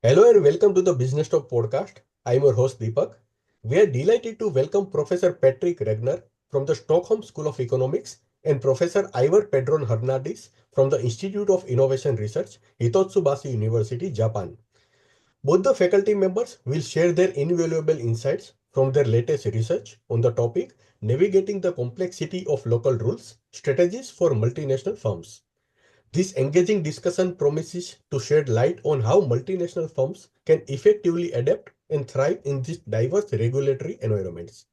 Hello and welcome to the Business Talk podcast. I'm your host Deepak. We are delighted to welcome Professor Patrick Regnér from the Stockholm School of Economics and Professor Ivar Padrón-Hernández from the Institute of Innovation Research, Hitotsubashi University, Japan. Both the faculty members will share their invaluable insights from their latest research on the topic Navigating the Complexity of Local Rules, Strategies for Multinational Firms. This engaging discussion promises to shed light on how multinational firms can effectively adapt and thrive in these diverse regulatory environments.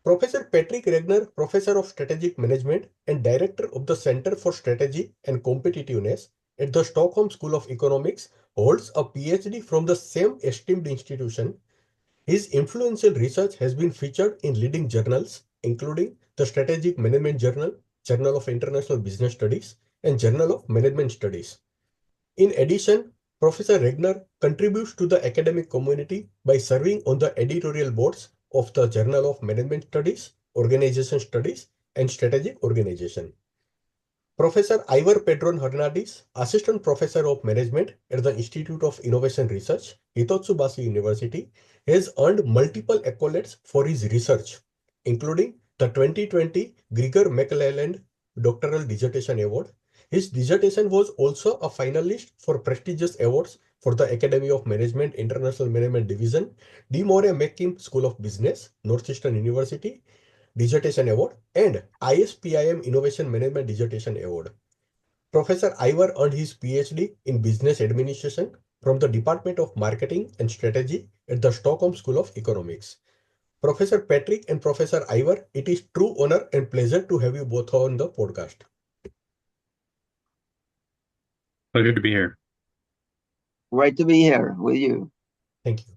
Professor Patrick Regnér, Professor of Strategic Management and Director of the Center for Strategy and Competitiveness at the Stockholm School of Economics, holds a PhD from the same esteemed institution. His influential research has been featured in leading journals, including the Strategic Management Journal, Journal of International Business Studies, and Journal of Management Studies. In addition, Professor Regnér contributes to the academic community by serving on the editorial boards of the Journal of Management Studies, Organization Studies, and Strategic Organization. Professor Ivar Padrón-Hernández, Assistant Professor of Management at the Institute of Innovation Research, Hitotsubashi University, has earned multiple accolades for his research, including the 2020 Gregor McClelland Doctoral Dissertation Award. His dissertation was also a finalist for prestigious awards for the Academy of Management International Management Division, D. Moore McKim School of Business, Northeastern University, Dissertation Award, and ISPIM Innovation Management Dissertation Award. Professor Ivar earned his PhD in Business Administration from the Department of Marketing and Strategy at the Stockholm School of Economics. Professor Patrick and Professor Ivar, it is true honor and pleasure to have you both on the podcast. Pleasure to be here. Great to be here with you. Thank you.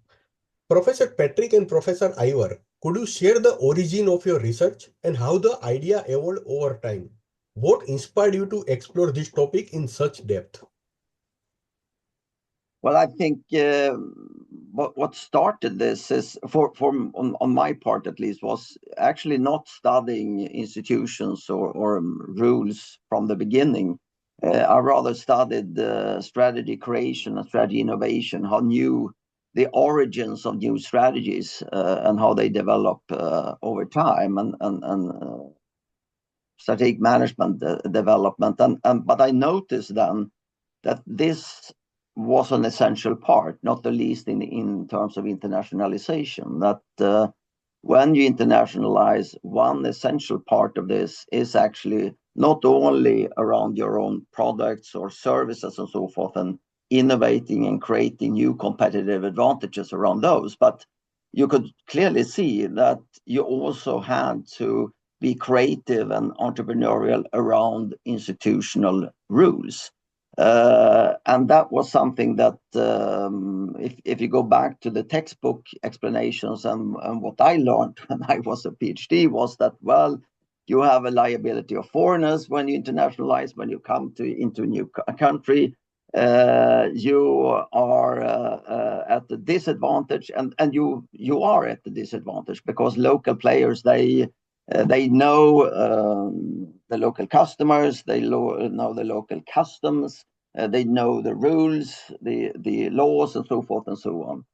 Professor Patrick and Professor Ivar, could you share the origin of your research and how the idea evolved over time? What inspired you to explore this topic in such depth? Well, I think what started this is, on my part at least, was actually not studying institutions or rules from the beginning. I rather studied strategy creation and strategy innovation, how new the origins of new strategies and how they develop over time, and strategic management development. But I noticed then that this was an essential part, not the least in terms of internationalization, that when you internationalize, one essential part of this is actually not only around your own products or services and so forth, and innovating and creating new competitive advantages around those, but you could clearly see that you also had to be creative and entrepreneurial around institutional rules. And that was something that, if you go back to the textbook explanations and what I learned when I was a PhD, was that, well, you have a liability of foreigners when you internationalize, when you come into a new country. You are at the disadvantage, and you are at the disadvantage because local players, they know the local customers, they know the local customs, they know the rules, the laws, and so forth and so on.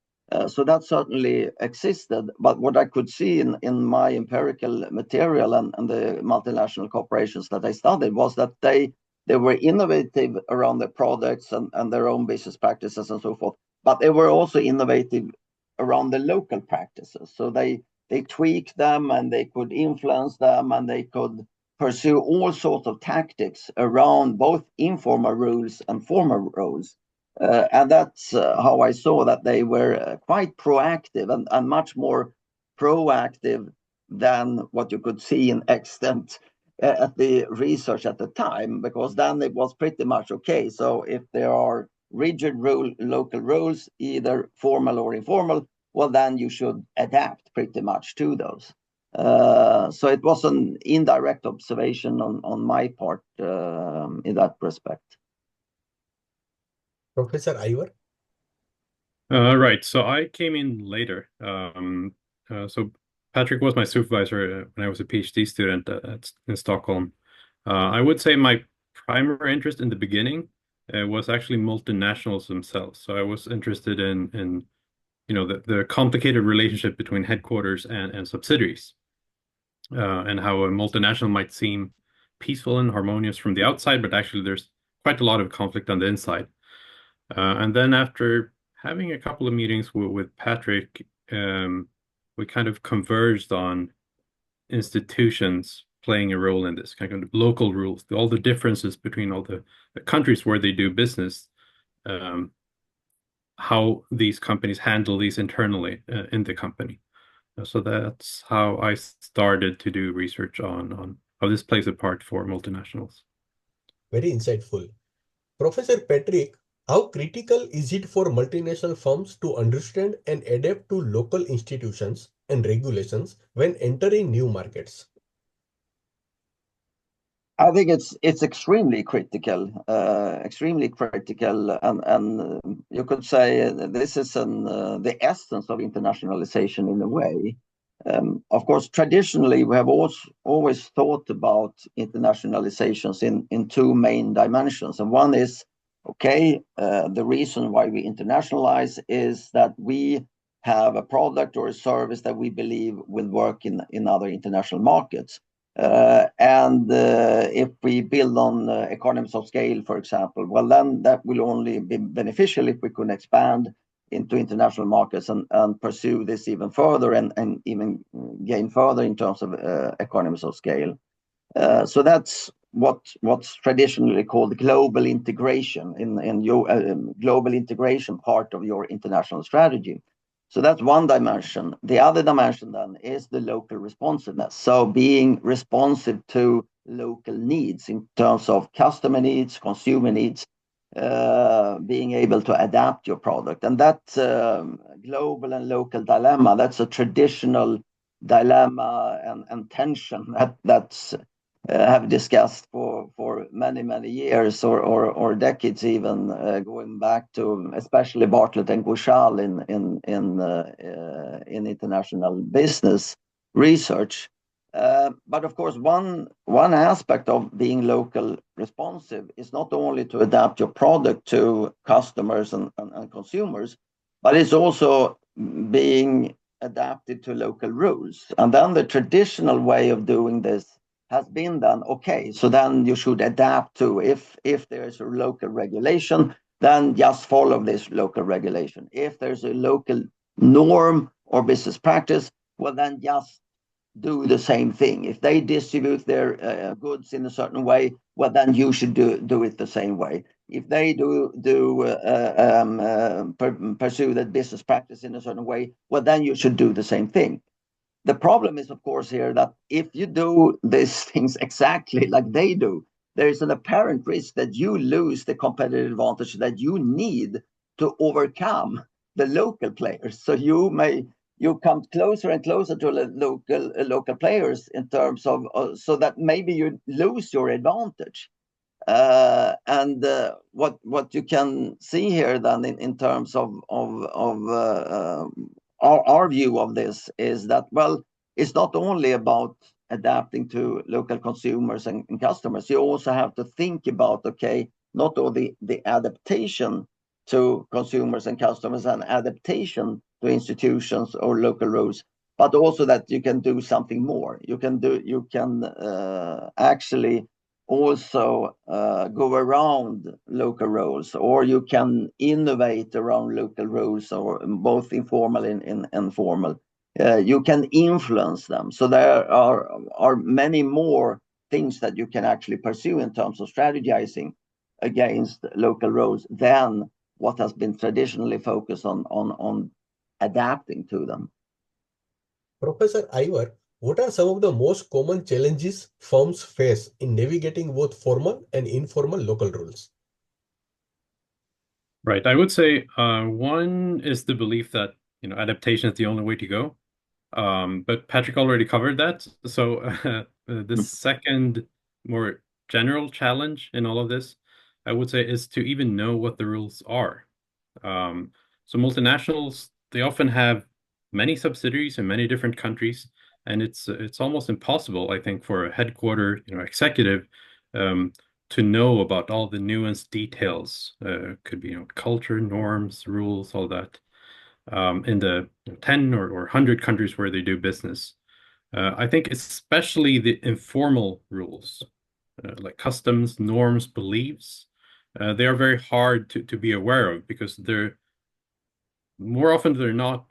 So that certainly existed. But what I could see in my empirical material and the multinational corporations that I studied was that they were innovative around their products and their own business practices and so forth. But they were also innovative around the local practices. So they tweaked them and they could influence them and they could pursue all sorts of tactics around both informal rules and formal rules. And that's how I saw that they were quite proactive and much more proactive than what you could see in extent at the research at the time, because then it was pretty much okay. So if there are rigid local rules, either formal or informal, well, then you should adapt pretty much to those. So it was an indirect observation on my part in that respect. Professor Ivar? Right. So I came in later. So Patrick was my supervisor when I was a PhD student in Stockholm. I would say my primary interest in the beginning was actually multinationals themselves. So I was interested in the complicated relationship between headquarters and subsidiaries, and how a multinational might seem peaceful and harmonious from the outside, but actually there's quite a lot of conflict on the inside. And then after having a couple of meetings with Patrick, we kind of converged on institutions playing a role in this, kind of local rules, all the differences between all the countries where they do business, how these companies handle these internally in the company. So that's how I started to do research on how this plays a part for multinationals. Very insightful. Professor Patrick, how critical is it for multinational firms to understand and adapt to local institutions and regulations when entering new markets? I think it's extremely critical, and you could say this is the essence of internationalization in a way. Of course, traditionally we have always thought about internationalizations in two main dimensions, and one is the reason why we internationalize is that we have a product or a service that we believe will work in other international markets. And if we build on economies of scale, for example, well, then that will only be beneficial if we can expand into international markets and pursue this even further and even gain further in terms of economies of scale. So that's what's traditionally called global integration in your global integration part of your international strategy. So that's one dimension. The other dimension then is the local responsiveness. So being responsive to local needs in terms of customer needs, consumer needs, being able to adapt your product. And that global and local dilemma, that's a traditional dilemma and tension that's have discussed for many years or decades, even going back to especially Bartlett and Gouchal in international business research. But of course, one aspect of being local responsive is not only to adapt your product to customers and consumers, but it's also being adapted to local rules. And then the traditional way of doing this has been done. Okay, so then you should adapt to if there is a local regulation, then just follow this local regulation. If there's a local norm or business practice, well, then just do the same thing. If they distribute their goods in a certain way, well, then you should do it the same way. If they pursue that business practice in a certain way, well, then you should do the same thing. The problem is, of course, here that if you do these things exactly like they do, there is an apparent risk that you lose the competitive advantage that you need to overcome the local players. So you come closer and closer to the local players in terms of so that maybe you lose your advantage. And what you can see here then in terms of our view of this is that, well, it's not only about adapting to local consumers and customers. You also have to think about, okay, not only the adaptation to consumers and customers and adaptation to institutions or local rules, but also that you can do something more. You can actually also go around local rules, or you can innovate around local rules, or both informal and formal. You can influence them. So there are many more things that you can actually pursue in terms of strategizing against local rules than what has been traditionally focused on adapting to them. Professor Ivar, what are some of the most common challenges firms face in navigating both formal and informal local rules? Right. I would say one is the belief that adaptation is the only way to go. But Patrick already covered that. So the second more general challenge in all of this, I would say, is to even know what the rules are. So multinationals, they often have many subsidiaries in many different countries, and it's almost impossible, I think, for a headquarter executive to know about all the nuanced details. Could be, culture, norms, rules, all that, in the 10 or 100 countries where they do business. I think especially the informal rules, like customs, norms, beliefs, they are very hard to be aware of, because they're more often they're not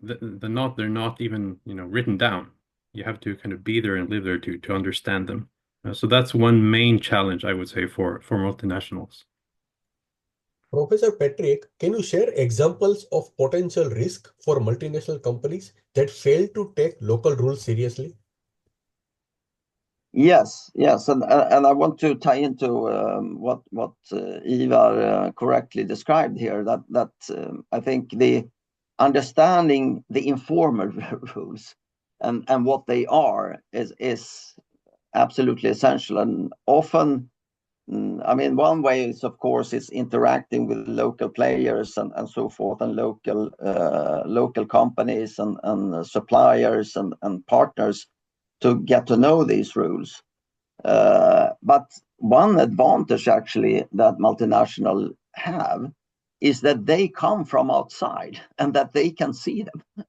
even written down. You have to kind of be there and live there to understand them. So that's one main challenge, I would say, for multinationals. Professor Patrick, can you share examples of potential risk for multinational companies that fail to take local rules seriously? Yes, and I want to tie into what Ivar correctly described here. That I think the understanding the informal rules and what they are is absolutely essential. And often, I mean, one way is, of course, is interacting with local players and so forth, and local companies and suppliers and partners to get to know these rules. But one advantage actually that multinational have is that they come from outside and that they can see them.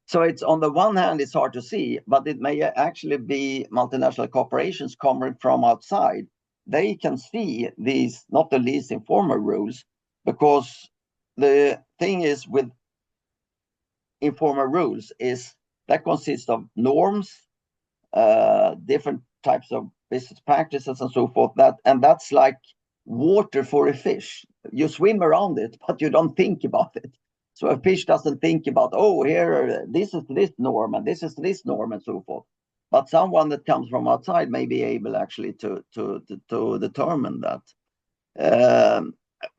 So it's, on the one hand, it's hard to see, but it may actually be multinational corporations coming from outside. They can see these, not the least informal rules, because the thing is with informal rules is that consists of norms, different types of business practices and so forth. That's like water for a fish. You swim around it, but you don't think about it. So a fish doesn't think about, oh, here, this is this norm and this is this norm and so forth. But someone that comes from outside may be able actually to determine that.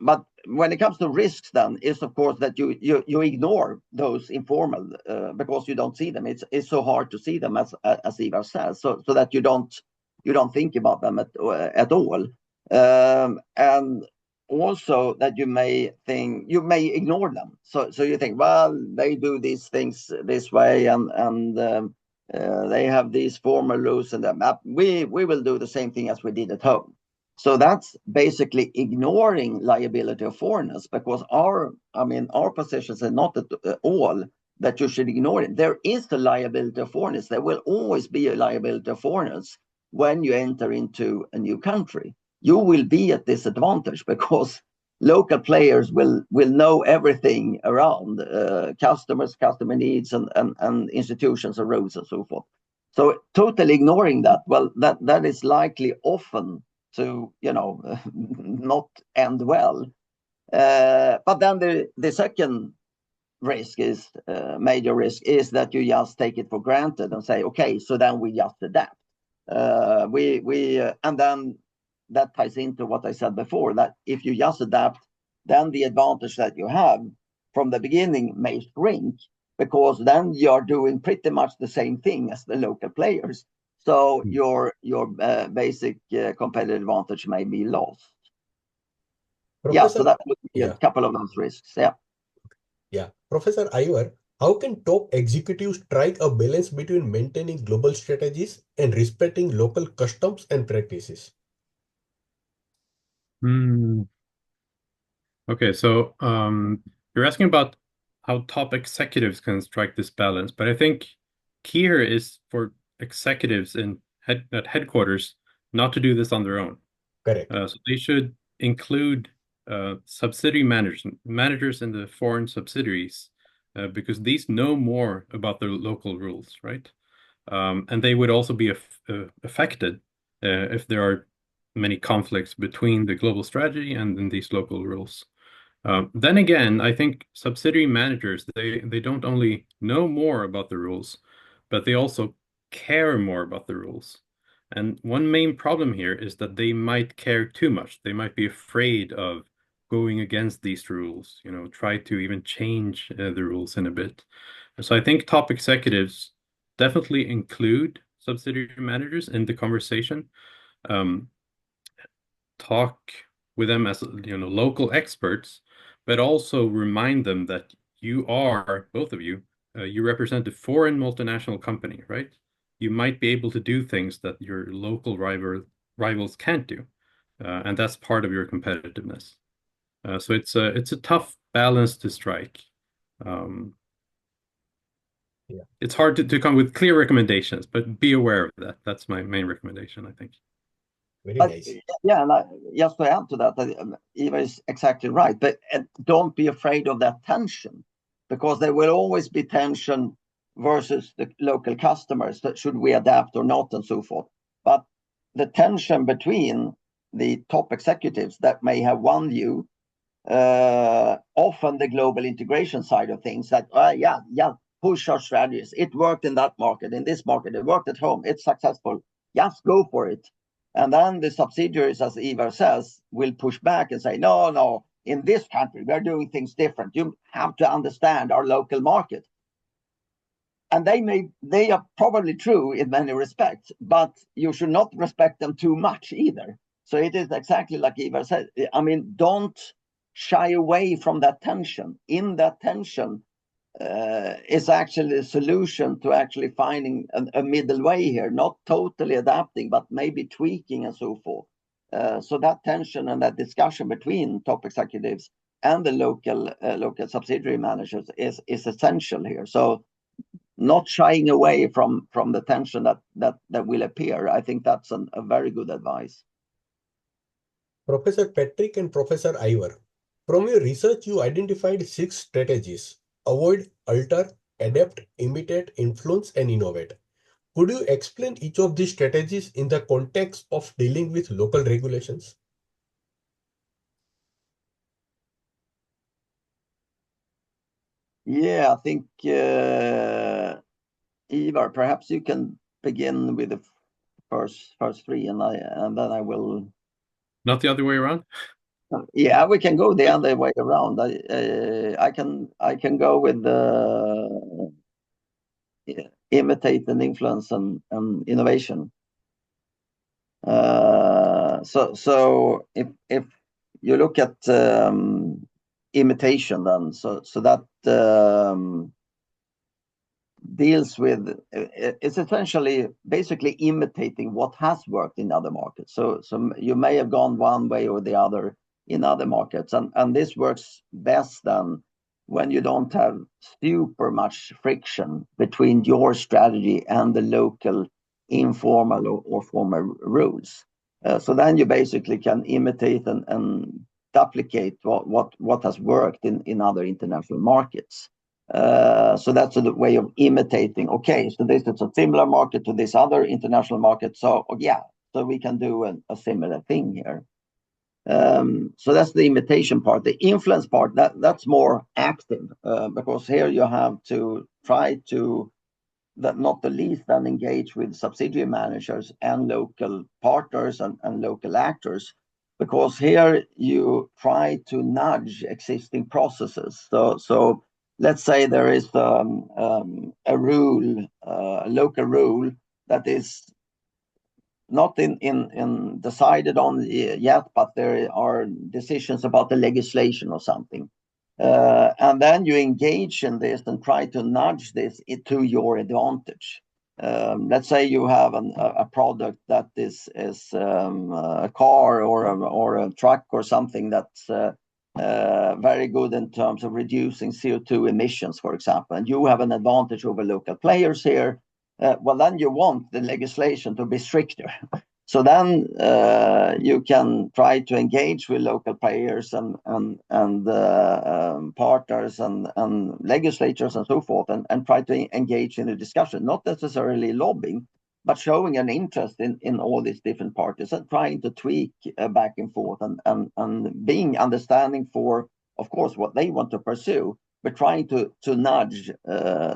But when it comes to risks, then is of course that you ignore those informal because you don't see them. It's so hard to see them, as Ivar says, so that you don't think about them at all, and also that you may ignore them. So you think, well, they do these things this way, and they have these formal rules, and we will do the same thing as we did at home. So that's basically ignoring liability of foreigners, because our positions are not at all that you should ignore it. There is a liability of foreigners. There will always be a liability of foreigners when you enter into a new country. You will be at disadvantage because local players will know everything around customers, customer needs, and institutions and rules and so forth. So totally ignoring that, well, that is likely often to not end well. But then the second risk is major risk is that you just take it for granted and say, okay, so then we just adapt. And then that ties into what I said before, that if you just adapt, then the advantage that you have from the beginning may shrink, because then you're doing pretty much the same thing as the local players. So your basic competitive advantage may be lost. Professor, so that would be a couple of those risks. Yeah. Professor Ivar, how can top executives strike a balance between maintaining global strategies and respecting local customs and practices? Okay, so you're asking about how top executives can strike this balance, but I think key here is for executives at headquarters not to do this on their own. Correct. So they should include subsidiary managers in the foreign subsidiaries, because these know more about the local rules, right? And they would also be affected if there are many conflicts between the global strategy and these local rules. Then again, I think subsidiary managers, they don't only know more about the rules, but they also care more about the rules. And one main problem here is that they might care too much. They might be afraid of going against these rules, try to even change the rules in a bit. So I think top executives definitely include subsidiary managers in the conversation. Talk with them as local experts, but also remind them that you are, both of you, you represent a foreign multinational company, right? You might be able to do things that your local rivals can't do. and that's part of your competitiveness. So it's a tough balance to strike. It's hard to come with clear recommendations, but be aware of that. That's my main recommendation, I think. Very nice. Yeah, and just to add to that, Ivar is exactly right. But don't be afraid of that tension, because there will always be tension versus the local customers. That should we adapt or not, and so forth. But the tension between the top executives that may have one view, often the global integration side of things, that push our strategies. It worked in that market, in this market, it worked at home, it's successful. Just go for it. And then the subsidiaries, as Ivar says, will push back and say, no, in this country, we're doing things different. You have to understand our local market. And they are probably true in many respects, but you should not respect them too much either. So it is exactly like Ivar said. I mean, don't shy away from that tension. In that tension, is actually a solution to actually finding a middle way here, not totally adapting, but maybe tweaking and so forth. So that tension and that discussion between top executives and the local subsidiary managers is essential here. So not shying away from the tension that will appear. I think that's a very good advice. Professor Patrick and Professor Ivar, from your research, you identified 6 strategies: avoid, alter, adapt, imitate, influence, and innovate. Could you explain each of these strategies in the context of dealing with local regulations? Yeah, I think Ivar, perhaps you can begin with the first 3, and then I will. Not the other way around? Yeah, we can go the other way around. I can go with the imitate and influence and innovation. So if you look at imitation, then so that deals with, it's essentially basically imitating what has worked in other markets. So you may have gone one way or the other in other markets, and this works best then when you don't have super much friction between your strategy and the local informal or formal rules. So then you basically can imitate and duplicate what has worked in other international markets. So that's a way of imitating. Okay, so this is a similar market to this other international market. So so we can do a similar thing here. So that's the imitation part. The influence part, that's more active, because here you have to try to, that not the least, then engage with subsidiary managers and local partners and local actors, because here you try to nudge existing processes. So let's say there is a rule, a local rule that is not in decided on yet, but there are decisions about the legislation or something. And then you engage in this and try to nudge this to your advantage. Let's say you have a product that is a car or a truck or something that's very good in terms of reducing CO2 emissions, for example, and you have an advantage over local players here. Well, then you want the legislation to be stricter. So then you can try to engage with local players and partners and legislators and so forth, and try to engage in a discussion, not necessarily lobbying, but showing an interest in all these different parties and trying to tweak back and forth and being understanding for, of course, what they want to pursue, but trying to nudge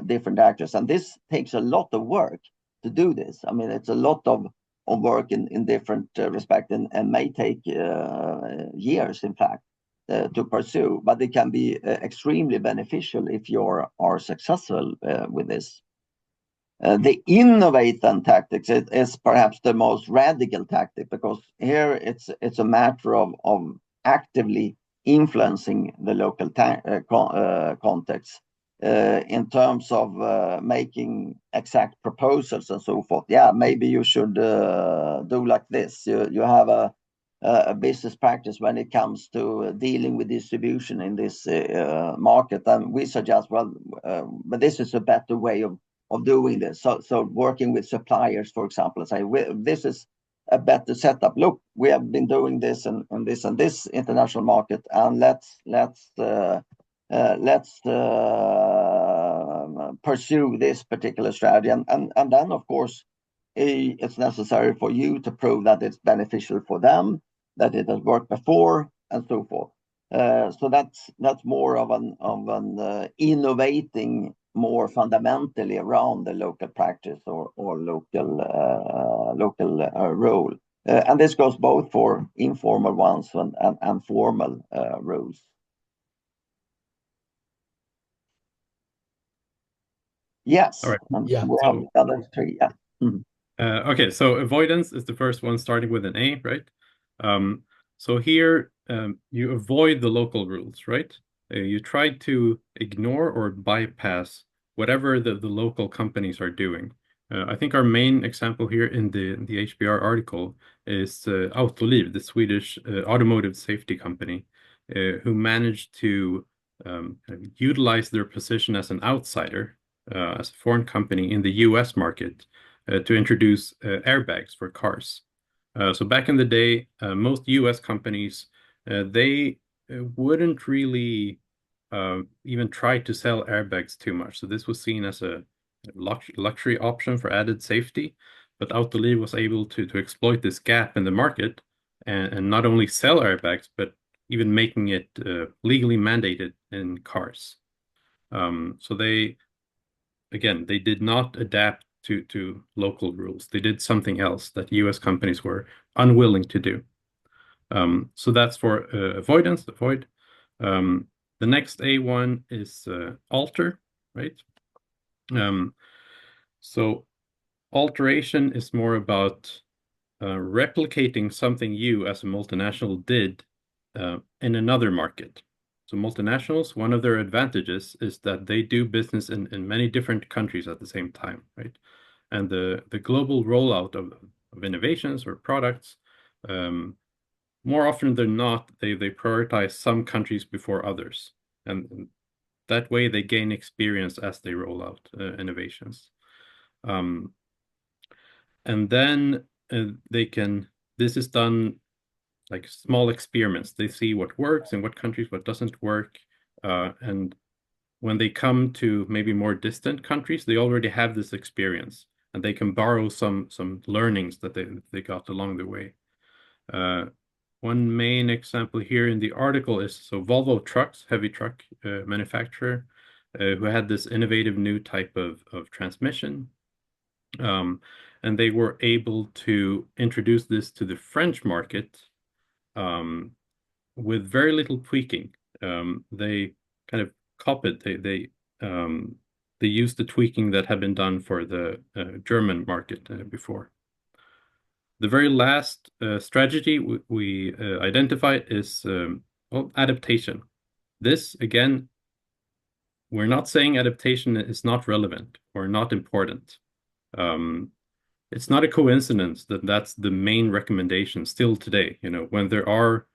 different actors. And this takes a lot of work to do this. I mean, it's a lot of work in different respects and may take years, in fact, to pursue. But it can be extremely beneficial if you are successful with this. The innovate then tactics is perhaps the most radical tactic, because here it's a matter of actively influencing the local context in terms of making exact proposals and so forth. Yeah, maybe you should do like this. You have a a business practice when it comes to dealing with distribution in this market. And we suggest, well, but this is a better way of doing this. So working with suppliers, for example, and say, this is a better setup. Look, we have been doing this and this international market, and let's pursue this particular strategy. And then, of course, it's necessary for you to prove that it's beneficial for them, that it has worked before, and so forth. So that's more of an innovating more fundamentally around the local practice or local role. And this goes both for informal ones and formal rules. Yes. All right. Yeah. We have the other three. Yeah. Okay, so avoidance is the first one, starting with an A, right? So here you avoid the local rules, right? You try to ignore or bypass whatever the local companies are doing. I think our main example here in the HBR article is Autoliv, the Swedish automotive safety company, who managed to utilize their position as an outsider, as a foreign company in the US market, to introduce airbags for cars. So back in the day, most US companies, they wouldn't really even try to sell airbags too much. So this was seen as a luxury option for added safety. But Autoliv was able to exploit this gap in the market and not only sell airbags, but even making it legally mandated in cars. So they did not adapt to local rules. They did something else that US companies were unwilling to do. So that's for avoidance, avoid. The next A1 is alter, right? So alteration is more about replicating something you as a multinational did in another market. So multinationals, one of their advantages is that they do business in many different countries at the same time, right? And the global rollout of innovations or products, more often than not, they prioritize some countries before others. And that way they gain experience as they roll out innovations. And then this is done like small experiments. They see what works in what countries, what doesn't work. And when they come to maybe more distant countries, they already have this experience and they can borrow some learnings that they got along the way. One main example here in the article is Volvo Trucks, heavy truck manufacturer, who had this innovative new type of transmission. And they were able to introduce this to the French market with very little tweaking. They kind of copied, they used the tweaking that had been done for the German market before. The very last strategy we identified is adaptation. This, again, we're not saying adaptation is not relevant or not important. It's not a coincidence that that's the main recommendation still today. You know, when there are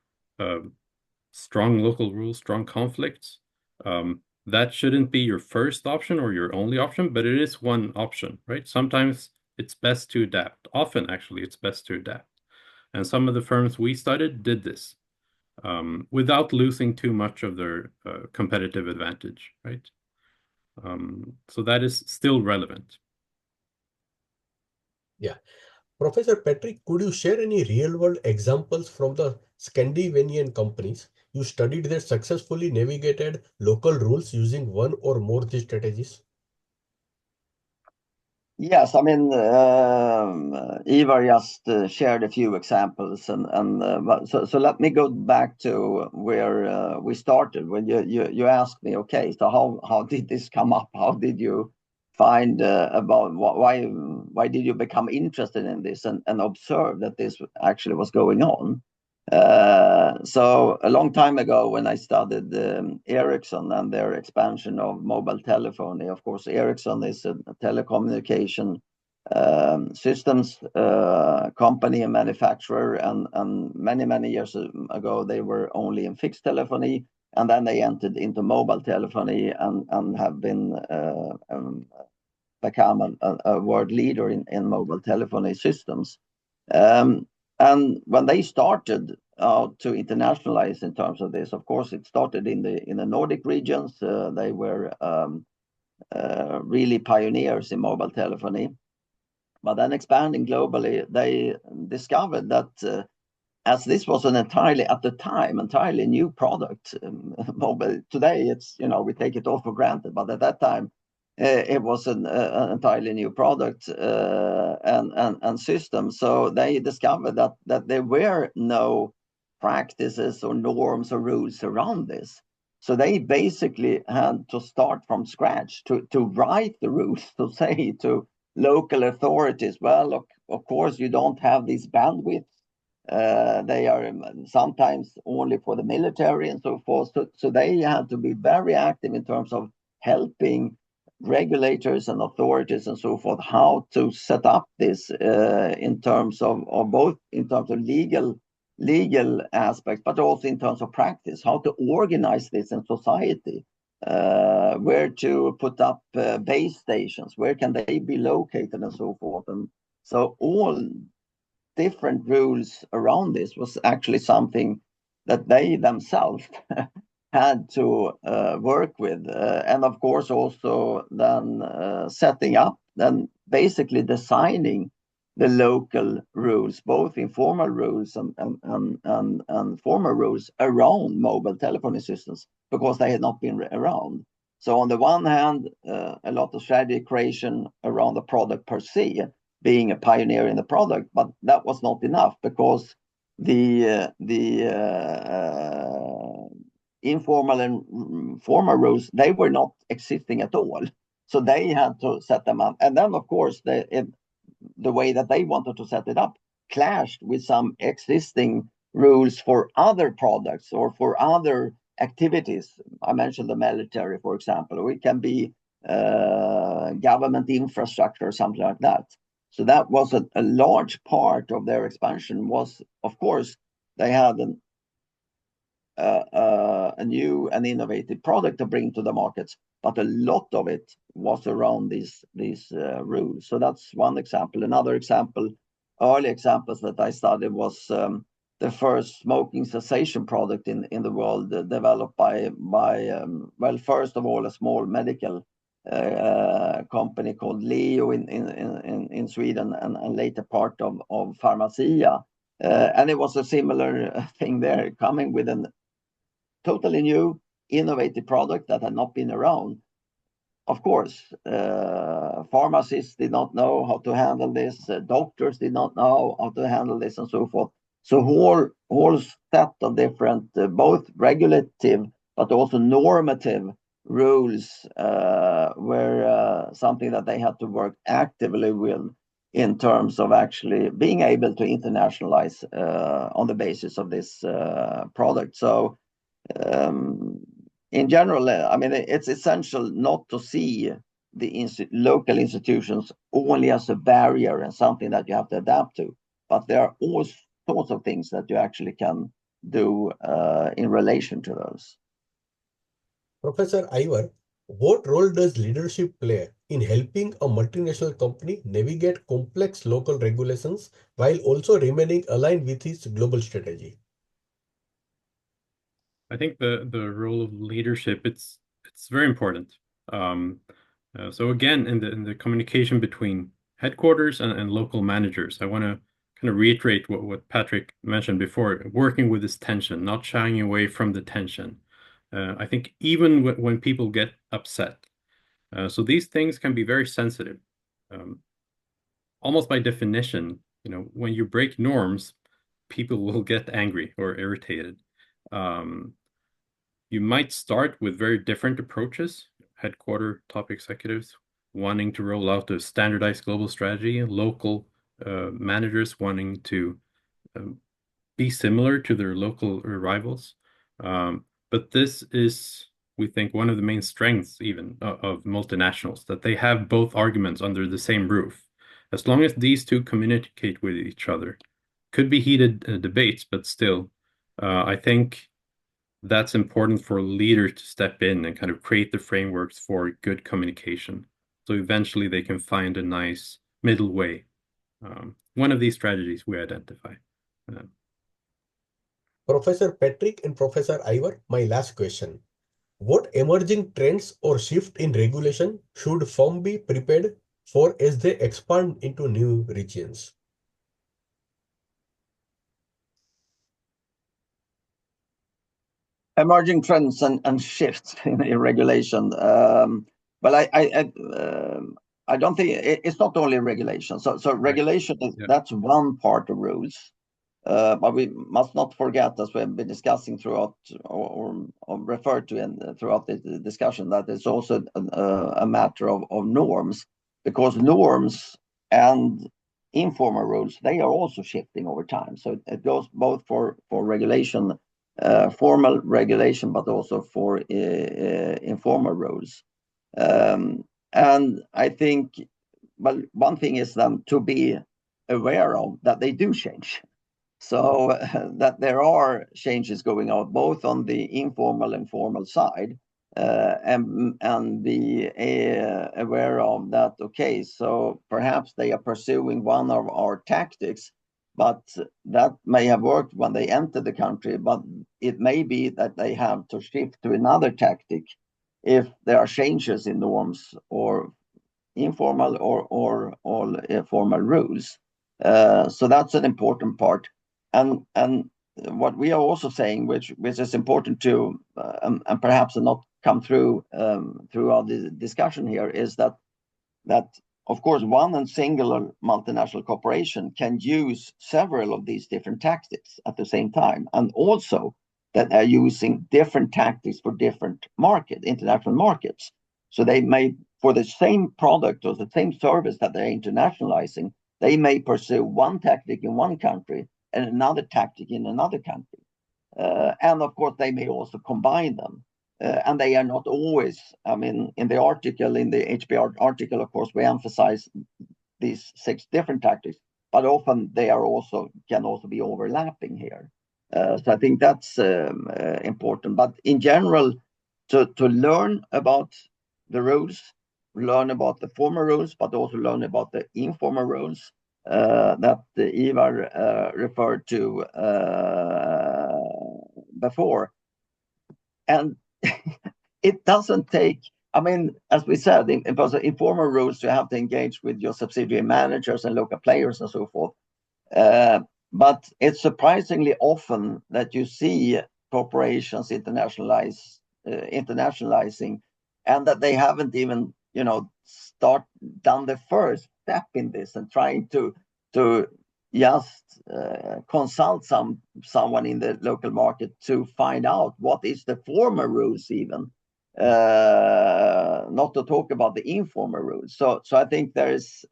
strong local rules, strong conflicts, that shouldn't be your first option or your only option, but it is one option, right? Sometimes it's best to adapt. Often, actually, it's best to adapt. And some of the firms we studied did this without losing too much of their competitive advantage, right? So that is still relevant. Yeah. Professor Patrick, could you share any real-world examples from the Scandinavian companies you studied that successfully navigated local rules using one or more of these strategies? Yes, I mean, Ivar just shared a few examples, so let me go back to where we started when you asked me, okay, so how did this come up? How did you find about why did you become interested in this and observe that this actually was going on? So a long time ago, when I studied Ericsson and their expansion of mobile telephony, of course, Ericsson is a telecommunication systems company and manufacturer, and many years ago they were only in fixed telephony, and then they entered into mobile telephony and have been become a world leader in mobile telephony systems. And when they started out to internationalize in terms of this, of course, it started in the Nordic regions. They were really pioneers in mobile telephony. But then expanding globally, they discovered that as this was an at the time, entirely new product. Mobile today, it's, we take it all for granted, but at that time, it was an entirely new product and system. So they discovered that there were no practices or norms or rules around this. So they basically had to start from scratch to write the rules, to say to local authorities, well, of course, you don't have these bandwidths. They are sometimes only for the military and so forth. So they had to be very active in terms of helping regulators and authorities and so forth how to set up this in terms of both in terms of legal aspects, but also in terms of practice, how to organize this in society. Where to put up base stations, where can they be located and so forth. And so all different rules around this was actually something that they themselves had to work with. And of course also then setting up, then basically designing the local rules, both informal rules and formal rules around mobile telephony systems, because they had not been around. So on the one hand, a lot of strategy creation around the product per se, being a pioneer in the product, but that was not enough, because the informal and formal rules, they were not existing at all. So they had to set them up. And then, of course, the way that they wanted to set it up clashed with some existing rules for other products or for other activities. I mentioned the military, for example, or it can be government infrastructure or something like that. So that was a large part of their expansion was, of course, they had a new and innovative product to bring to the markets, but a lot of it was around these rules. So that's one example. Another example, early examples that I studied was the first smoking cessation product in the world, developed by well, first of all, a small medical company called Leo in Sweden, and later part of Pharmacia. And it was a similar thing there, coming with an totally new, innovative product that had not been around. Of course, pharmacists did not know how to handle this, doctors did not know how to handle this, and so forth. So whole set of different, both regulative but also normative rules were something that they had to work actively with in terms of actually being able to internationalize on the basis of this product. So in general, I mean, it's essential not to see the local institutions only as a barrier and something that you have to adapt to, but there are all sorts of things that you actually can do in relation to those. Professor Ivar, what role does leadership play in helping a multinational company navigate complex local regulations while also remaining aligned with its global strategy? I think the role of leadership, it's very important. So again, in the communication between headquarters and local managers, I want to kind of reiterate what Patrick mentioned before, working with this tension, not shying away from the tension. I think even when people get upset, so these things can be very sensitive. Almost by definition, when you break norms, people will get angry or irritated. You might start with very different approaches, headquarter top executives wanting to roll out a standardized global strategy, local managers wanting to be similar to their local rivals. But this is, we think, one of the main strengths even of multinationals, that they have both arguments under the same roof. as long as these two communicate with each other. Could be heated debates, but still, I think that's important for leaders to step in and kind of create the frameworks for good communication. So eventually they can find a nice middle way. One of these strategies we identify. Professor Patrick and Professor Ivar, my last question. What emerging trends or shift in regulation should firms be prepared for as they expand into new regions? Emerging trends and shifts in regulation. Well, I don't think it's not only regulation. So regulation is that's one part of rules. But we must not forget, as we have been discussing throughout, or referred to throughout the discussion, that it's also a matter of norms, because norms and informal rules, they are also shifting over time. So it goes both for regulation, formal regulation, but also for informal rules. And I think, well, one thing is then to be aware of that they do change. So that there are changes going on both on the informal and formal side, and be aware of that. Okay, so perhaps they are pursuing one of our tactics, but that may have worked when they entered the country, but it may be that they have to shift to another tactic if there are changes in norms or informal or formal rules. So that's an important part. And what we are also saying, which is important to and perhaps not come through throughout the discussion here, is that of course one and singular multinational corporation can use several of these different tactics at the same time, and also that they're using different tactics for different international markets. So they may, for the same product or the same service that they're internationalizing, they may pursue one tactic in one country and another tactic in another country. And of course, they may also combine them. And they are not always, I mean, in the article, in the HBR article, of course, we emphasize these 6 different tactics, but often they are can also be overlapping here. So I think that's important. But in general, to learn about the rules, learn about the formal rules, but also learn about the informal rules that Ivar referred to before. And it doesn't take, I mean, as we said, in informal rules, you have to engage with your subsidiary managers and local players and so forth. But it's surprisingly often that you see corporations internationalizing, and that they haven't even, done the first step in this and trying to just consult someone in the local market to find out what is the formal rules even, not to talk about the informal rules. So I think it's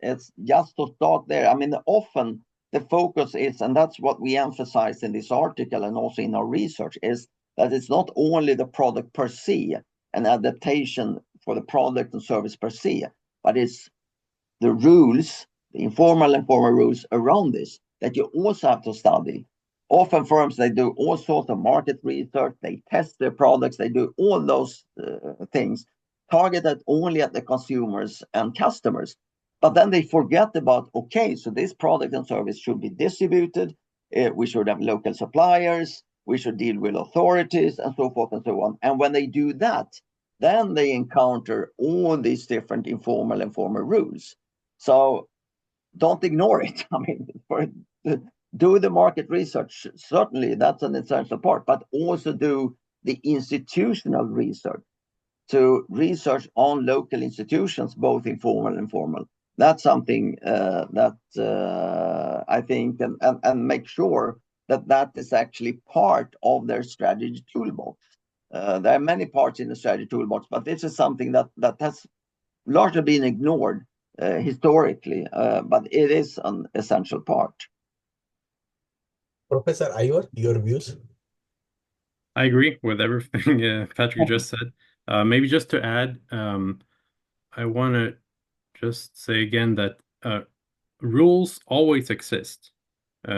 just to start there. I mean, often the focus is, and that's what we emphasize in this article and also in our research, is that it's not only the product per se, an adaptation for the product and service per se, but it's the rules, the informal and formal rules around this, that you also have to study. Often firms, they do all sorts of market research, they test their products, they do all those things targeted only at the consumers and customers. But then they forget about, okay, so this product and service should be distributed, we should have local suppliers, we should deal with authorities, and so forth and so on. And when they do that, then they encounter all these different informal and formal rules. So don't ignore it. I mean, do the market research. Certainly, that's an essential part, but also do the institutional research, to research on local institutions, both informal and formal. That's something that I think, and make sure that is actually part of their strategy toolbox. There are many parts in the strategy toolbox, but this is something that has largely been ignored historically, but it is an essential part. Professor Ivar, your views? I agree with everything Patrick just said. Maybe just to add, I want to just say again that rules always exist.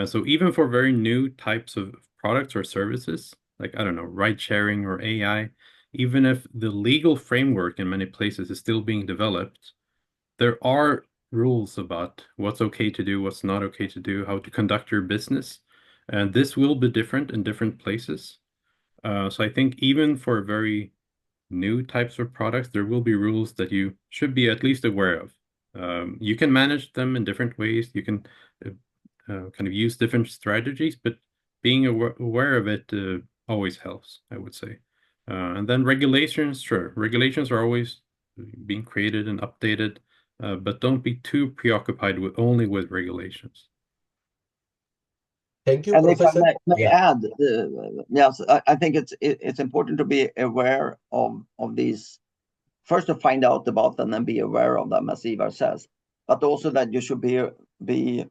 So even for very new types of products or services, like, I don't know, ride sharing or AI, even if the legal framework in many places is still being developed, there are rules about what's okay to do, what's not okay to do, how to conduct your business. And this will be different in different places. So I think even for very new types of products, there will be rules that you should be at least aware of. You can manage them in different ways. You can kind of use different strategies, but being aware of it always helps, I would say. And then regulations, sure. Regulations are always being created and updated, but don't be too preoccupied with only with regulations. Thank you, And if I Professor. may add, yes, I think it's important to be aware of these. First, to find out about them and be aware of them, as Ivar says, but also that you should be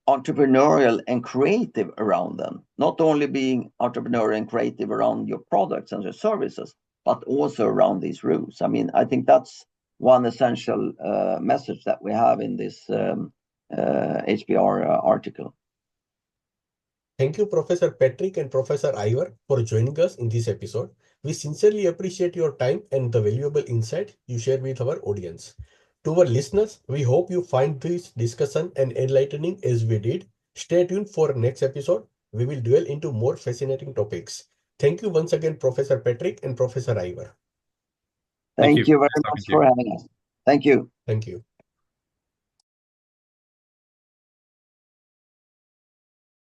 entrepreneurial and creative around them. Not only being entrepreneurial and creative around your products and your services, but also around these rules. I mean, I think that's one essential message that we have in this HBR article. Thank you, Professor Patrick and Professor Ivar, for joining us in this episode. We sincerely appreciate your time and the valuable insight you share with our audience. To our listeners, we hope you find this discussion and enlightening as we did. Stay tuned for next episode. We will delve into more fascinating topics. Thank you once again, Professor Patrick and Professor Ivar. Thank you very much for having us. Thank you. Thank you.